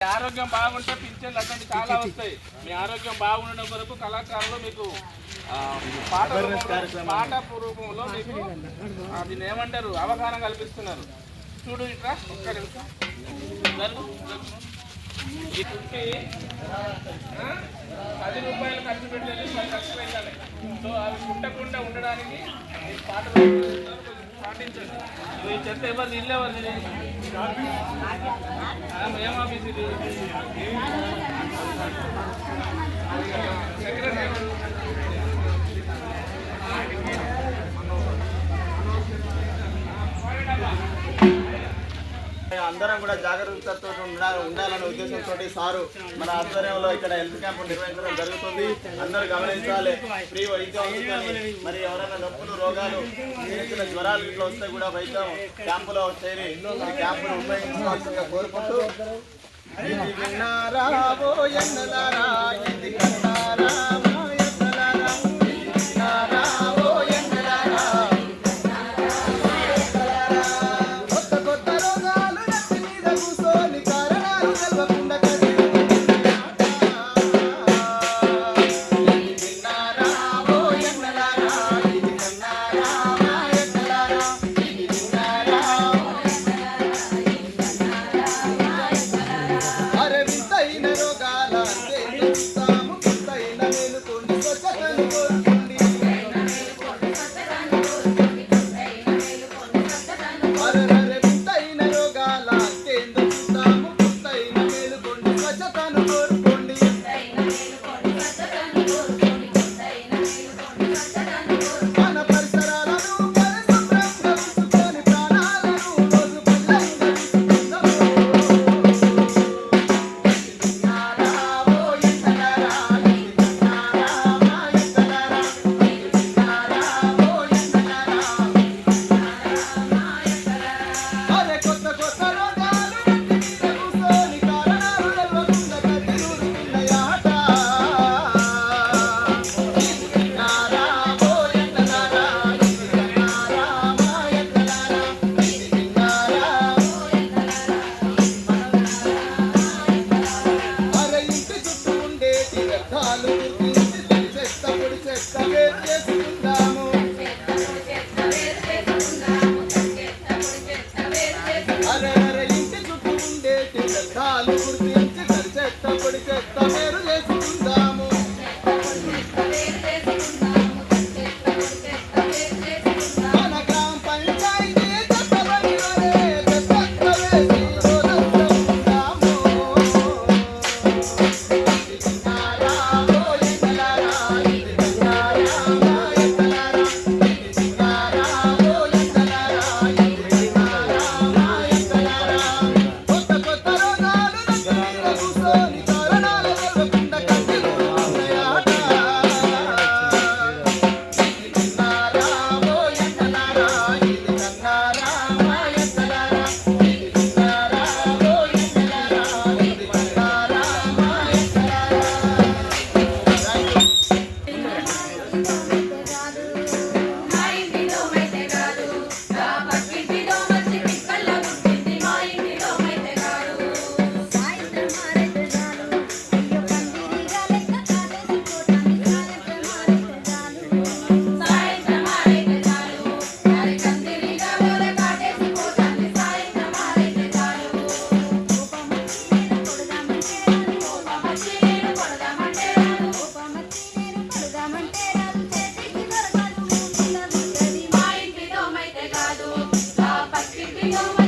ఆరోగ్యం బాగుంటే పింఛన్లు అటువంటి చాలా వస్తాయి. మీ ఆరోగ్యం బాగుండడం కొరకు కళాకారులు మీకు పాట పూర్వకంలో మీకు దీన్ని ఏమంటారు అవగాహన కల్పిస్తున్నారు. చూడు ఇట్లా ఒక్క నిమిషం ఈ కుట్టి 10 రూపాయలు ఖర్చు పెట్టేది 10 లక్షలు వెళ్ళాలి. సో అవి కుట్టకుండా ఉండడానికి పాటలు పాటించండి. ఈ చెత్త ఎవరు ఇల్లు ఎవరు ఏం ఆఫీస్ ఇది సెక్రటరీ అందరం కూడా జాగ్రత్తతో ఉండాలనే ఉద్దేశంతో సారు మన ఆధ్వర్యంలో ఇక్కడ హెల్త్ క్యాంపు నిర్వహించడం జరుగుతుంది. అందరూ గమనించాలి. ఫ్రీ వైద్యం అవుతుందని మరి ఎవరైనా నొప్పులు రోగాలు చిన్న జ్వరాలు ఇట్లా వస్తే కూడా వైద్యం క్యాంపులో చేరి క్యాంపును ఉపయోగించుకోవాల్సిందిగా కోరుకుంటూ No.